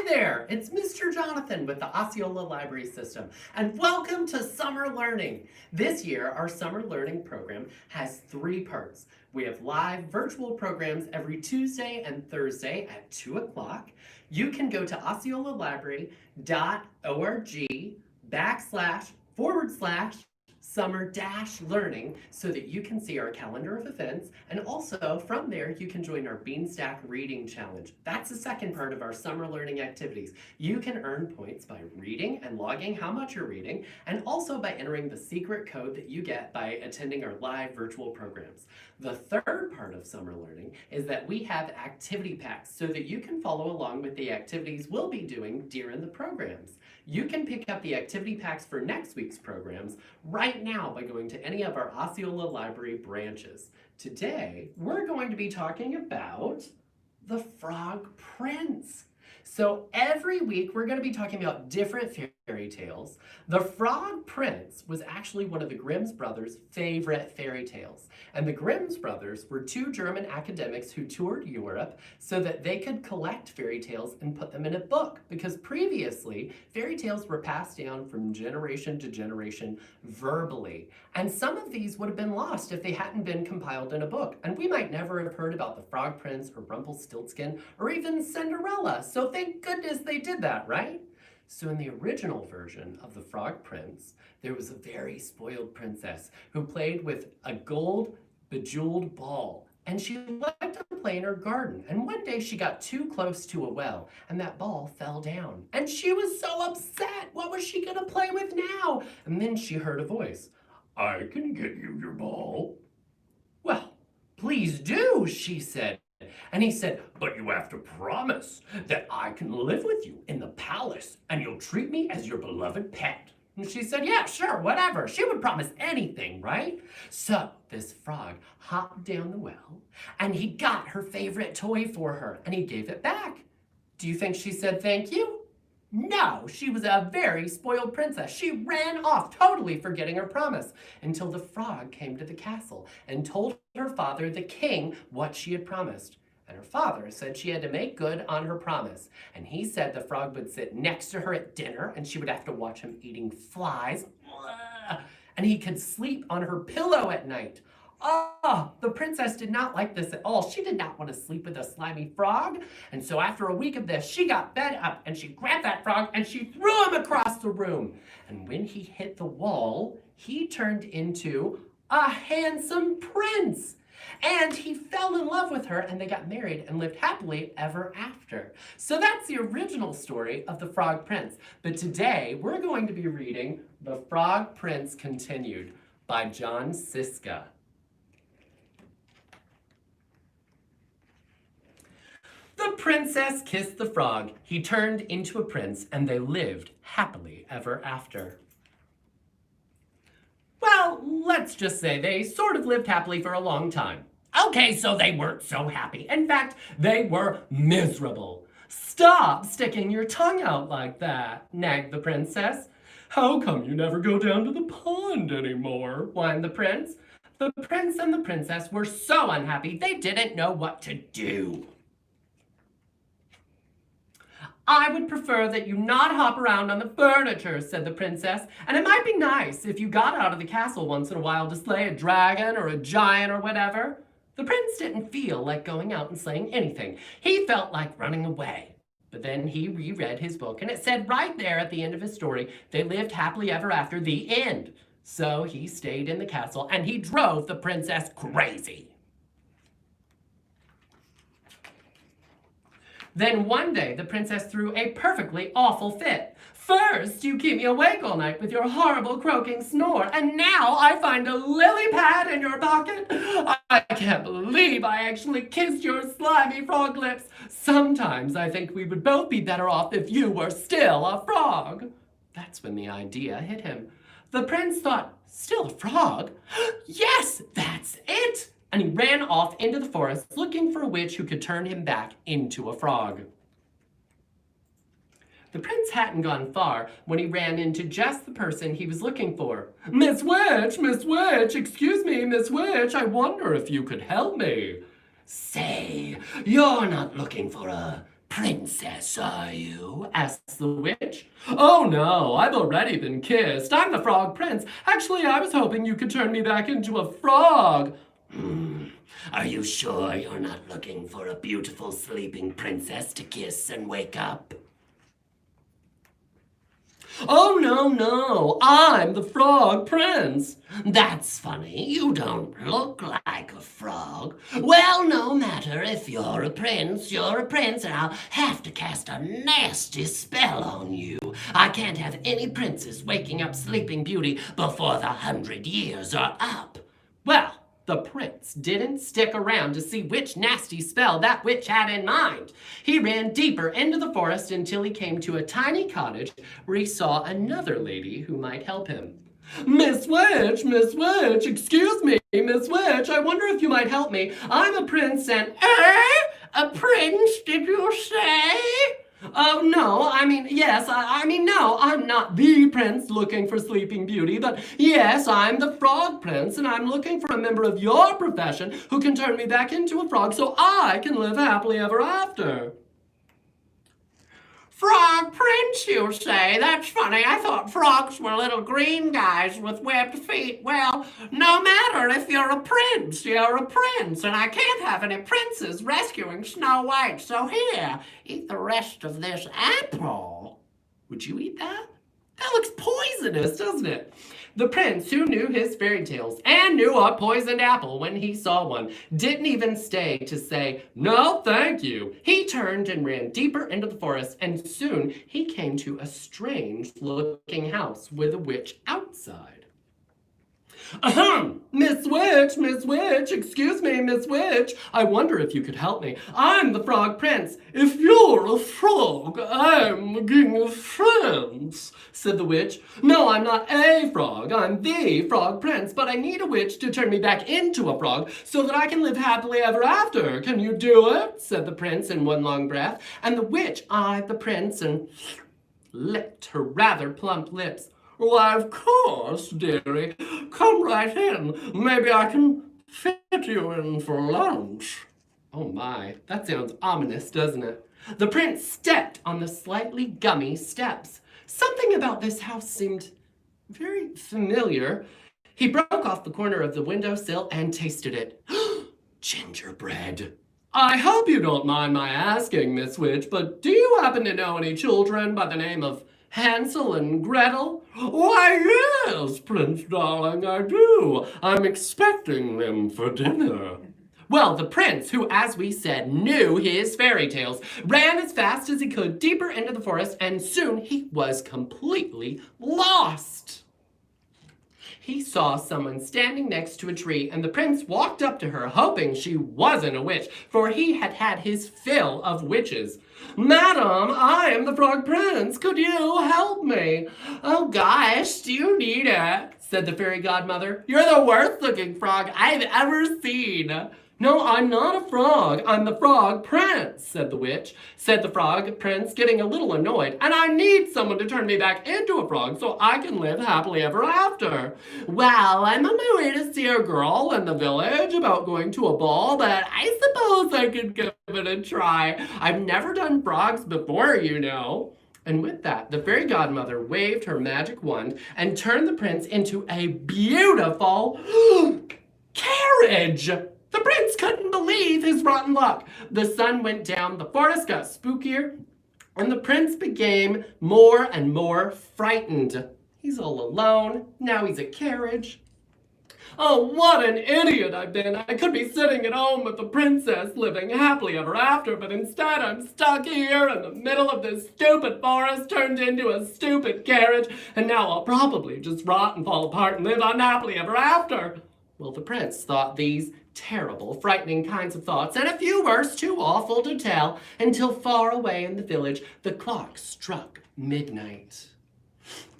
Hi there, it's Mr. Jonathan with the Osceola Library System, and welcome to Summer Learning. This year, our Summer Learning program has 3 parts. We have live virtual programs every Tuesday and Thursday at 2 o'clock. You can go to osceolalibrary.org//summer learning so that you can see our calendar of events, and also from there you can join our Beanstack reading challenge. That's the second part of our summer learning activities. You can earn points by reading and logging how much you're reading, and also by entering the secret code that you get by attending our live virtual programs. The third part of summer learning is that we have activity packs so that you can follow along with the activities we'll be doing during the programs. You can pick up the activity packs for next week's programs right now by going to any of our Osceola Library branches. Today, we're going to be talking about the Frog Prince. So every week, we're going to be talking about different fairy tales. The Frog Prince was actually one of the Grimm's brothers' favorite fairy tales. And the Grimm's brothers were 2 German academics who toured Europe so that they could collect fairy tales and put them in a book. Because previously, fairy tales were passed down from generation to generation verbally. And some of these would have been lost if they hadn't been compiled in a book. And we might never have heard about the Frog Prince or Rumpelstiltskin or even Cinderella. So thank goodness they did that, right? So in the original version of the Frog Prince, there was a very spoiled princess who played with a gold bejeweled ball. And she liked to play in her garden. And one day she got too close to a well, and that ball fell down. And she was so upset. What was she gonna play with now? And then she heard a voice. "I can get you your ball." "Well, please do," she said. And he said, "But you have to promise that I can live with you in the palace and you'll treat me as your beloved pet." And she said, "Yeah, sure, whatever." She would promise anything, right? So this frog hopped down the well and he got her favorite toy for her and he gave it back. Do you think she said thank you? No, she was a very spoiled princess. She ran off, totally forgetting her promise, until the frog came to the castle and told her father, the king, what she had promised. And her father said she had to make good on her promise. And he said the frog would sit next to her at dinner and she would have to watch him eating flies. And he could sleep on her pillow at night. Oh, the princess did not like this at all. She did not want to sleep with a slimy frog. And so after a week of this, she got fed up and she grabbed that frog and she threw him across the room. And when he hit the wall, he turned into a handsome prince. And he fell in love with her and they got married and lived happily ever after. So that's the original story of the Frog Prince. But today we're going to be reading The Frog Prince Continued by John Siska. The princess kissed the frog. He turned into a prince and they lived happily ever after. Well, let's just say they sort of lived happily for a long time. Okay, so they weren't so happy. In fact, they were miserable. "Stop sticking your tongue out like that," nagged the princess. "How come you never go down to the pond anymore?" whined the prince. The prince and the princess were so unhappy they didn't know what to do. "I would prefer that you not hop around on the furniture," said the princess, "and it might be nice if you got out of the castle once in a while to slay a dragon or a giant or whatever." The prince didn't feel like going out and slaying anything. He felt like running away. But then he reread his book, and it said right there at the end of his story, they lived happily ever after, the end. So he stayed in the castle, and he drove the princess crazy. Then one day, the princess threw a perfectly awful fit. "First, you keep me awake all night with your horrible croaking snore, and now I find a lily pad in your pocket. I can't believe I actually kissed your slimy frog lips. Sometimes I think we would both be better off if you were still a frog." That's when the idea hit him. The prince thought, "Still a frog? Yes, that's it!" And he ran off into the forest looking for a witch who could turn him back into a frog. The prince hadn't gone far when he ran into just the person he was looking for. Miss Witch, excuse me, Miss Witch, I wonder if you could help me." "Say, you're not looking for a Princess, are you? Asks the witch. Oh no, I've already been kissed. I'm the frog prince. Actually, I was hoping you could turn me back into a frog. Are you sure you're not looking for a beautiful sleeping princess to kiss and wake up? Oh, no, I'm the frog prince. That's funny, you don't look like a frog. Well, no matter, if you're a prince, and I'll have to cast a nasty spell on you. I can't have any princes waking up Sleeping Beauty before the 100 years are up. Well, the prince didn't stick around to see which nasty spell that witch had in mind. He ran deeper into the forest until he came to a tiny cottage where he saw another lady who might help him. Miss Witch, excuse me, Miss Witch, I wonder if you might help me. I'm a prince and... A prince, did you say? Oh, no, no, I'm not the prince looking for Sleeping Beauty, but yes, I'm the frog prince, and I'm looking for a member of your profession who can turn me back into a frog so I can live happily ever after. Frog prince, you say? That's funny. I thought frogs were little green guys with webbed feet. Well, no matter if you're a prince, and I can't have any princes rescuing Snow White. So here, eat the rest of this apple. Would you eat that? That looks poisonous, doesn't it? The prince, who knew his fairy tales and knew a poisoned apple when he saw one, didn't even stay to say, no, thank you. He turned and ran deeper into the forest, and soon he came to a strange-looking house with a witch outside. Ahem! Miss Witch, excuse me, Miss Witch. I wonder if you could help me. I'm the Frog Prince. If you're a frog, I'm the king of friends, said the witch. No, I'm not a frog. I'm the Frog Prince, but I need a witch to turn me back into a frog so that I can live happily ever after. Can you do it? Said the prince in one long breath. And the witch eyed the prince and licked her rather plump lips. Why, of course, dearie. Come right in. Maybe I can fit you in for lunch. Oh my, that sounds ominous, doesn't it? The prince stepped on the slightly gummy steps. Something about this house seemed very familiar. He broke off the corner of the windowsill and tasted it. Gingerbread. I hope you don't mind my asking, Miss Witch, but do you happen to know any children by the name of Hansel and Gretel? Why, yes, Prince darling, I do. I'm expecting them for dinner. Well, the prince, who, as we said, knew his fairy tales, ran as fast as he could deeper into the forest, and soon he was completely lost. He saw someone standing next to a tree, and the prince walked up to her, hoping she wasn't a witch, for he had had his fill of witches. Madam, I am the Frog Prince. Could you help me? Oh gosh, do you need it? Said the fairy godmother. You're the worst looking frog I've ever seen. No, I'm not a frog. I'm the Frog Prince, said the Frog Prince, getting a little annoyed. And I need someone to turn me back into a frog so I can live happily ever after. Well, I'm on my way to see a girl in the village about going to a ball, but I suppose I could give it a try. I've never done frogs before, you know. And with that, the fairy godmother waved her magic wand and turned the prince into a beautiful carriage. The prince couldn't believe his rotten luck. The sun went down, the forest got spookier, and the prince became more and more frightened. He's all alone. Now he's a carriage. Oh, what an idiot I've been. I could be sitting at home with the princess living happily ever after, but instead I'm stuck here in the middle of this stupid forest turned into a stupid carriage, and now I'll probably just rot and fall apart and live unhappily ever after. Well, the prince thought these terrible, frightening kinds of thoughts, and a few worse too awful to tell, until far away in the village the clock struck midnight.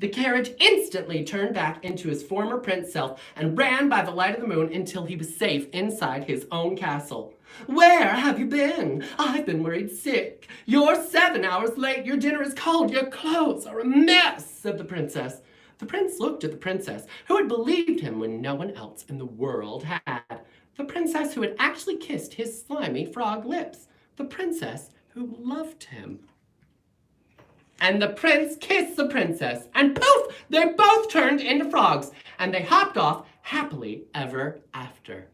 The carriage instantly turned back into his former prince self and ran by the light of the moon until he was safe inside his own castle. Where have you been? I've been worried sick. You're 7 hours late. Your dinner is cold. Your clothes are a mess, said the princess. The prince looked at the princess, who had believed him when no one else in the world had. The princess who had actually kissed his slimy frog lips. The princess who who loved him. And the prince kissed the princess, and poof, they both turned into frogs, and they hopped off happily ever after.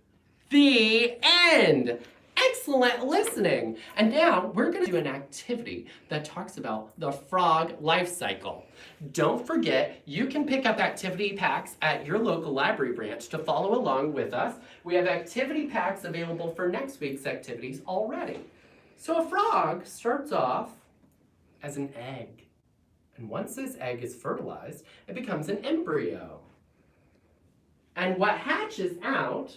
The end. Excellent listening. And now we're going to do an activity that talks about the frog life cycle. Don't forget, you can pick up activity packs at your local library branch to follow along with us. We have activity packs available for next week's activities already. So a frog starts off as an egg. And once this egg is fertilized, it becomes an embryo. And what hatches out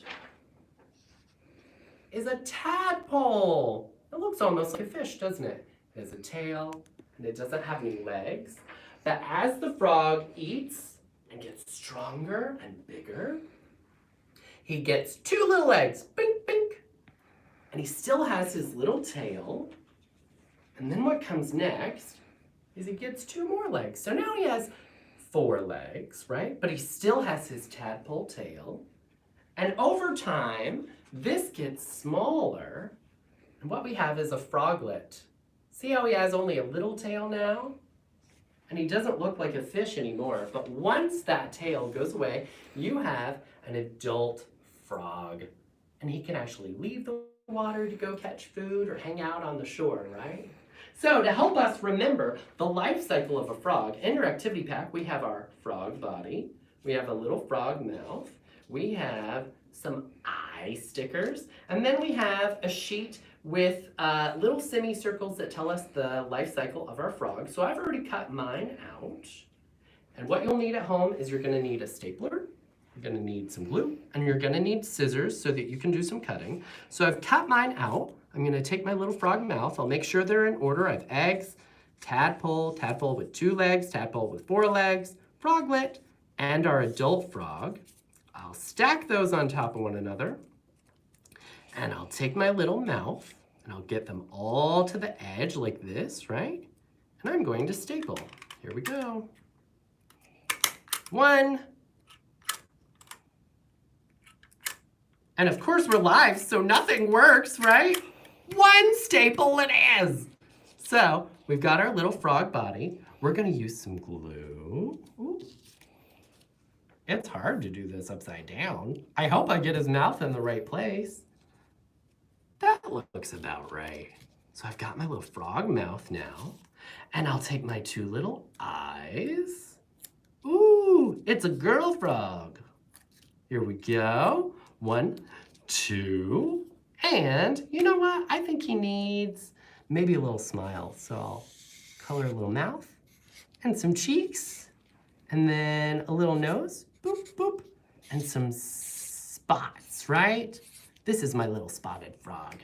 is a tadpole. It looks almost like a fish, doesn't it? It has a tail, and it doesn't have any legs. But as the frog eats and gets stronger and bigger, he gets 2 little legs, bink, bink. And he still has his little tail. And then what comes next is he gets 2 more legs. So now he has 4 legs, right? But he still has his tadpole tail. And over time, this gets smaller, and what we have is a froglet. See how he has only a little tail now? And he doesn't look like a fish anymore, but once that tail goes away, you have an adult frog. And he can actually leave the water to go catch food or hang out on the shore, right? So to help us remember the life cycle of a frog, in your activity pack, we have our frog body, we have a little frog mouth, we have some eye stickers, and then we have a sheet with little semicircles that tell us the life cycle of our frog. So I've already cut mine out. And what you'll need at home is you're gonna need a stapler, you're gonna need some glue, and you're gonna need scissors so that you can do some cutting. So I've cut mine out. I'm gonna take my little frog mouth. I'll make sure they're in order. I have eggs, tadpole, tadpole with 2 legs, tadpole with 4 legs, froglet, and our adult frog. I'll stack those on top of one another, and I'll take my little mouth, and I'll get them all to the edge like this, right? And I'm going to staple. Here we go. 1. And of course we're live, so nothing works, right? 1 staple it is. So we've got our little frog body. We're gonna use some glue. Ooh. It's hard to do this upside down. I hope I get his mouth in the right place. That looks about right. So I've got my little frog mouth now, and I'll take my 2 little eyes. Ooh, it's a girl frog. Here we go. 1, 2, and you know what? I think he needs maybe a little smile. So I'll color a little mouth and some cheeks, and then a little nose. Boop, boop, and some spots, right? This is my little spotted frog.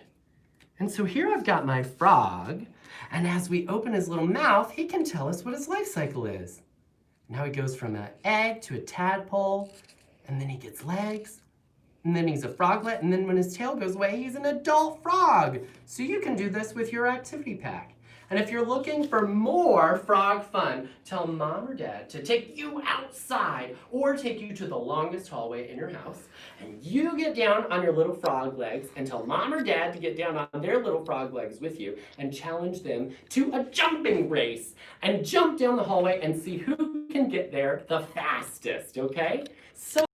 And so here I've got my frog, and as we open his little mouth, he can tell us what his life cycle is. Now he goes from an egg to a tadpole, and then he gets legs, and then he's a froglet, and then when his tail goes away, he's an adult frog. So you can do this with your activity pack. And if you're looking for more frog fun, tell Mom or Dad to take you outside or take you to the longest hallway in your house. And you get down on your little frog legs and tell Mom or Dad to get down on their little frog legs with you and challenge them to a jumping race and jump down the hallway and see who can get there the fastest, okay? So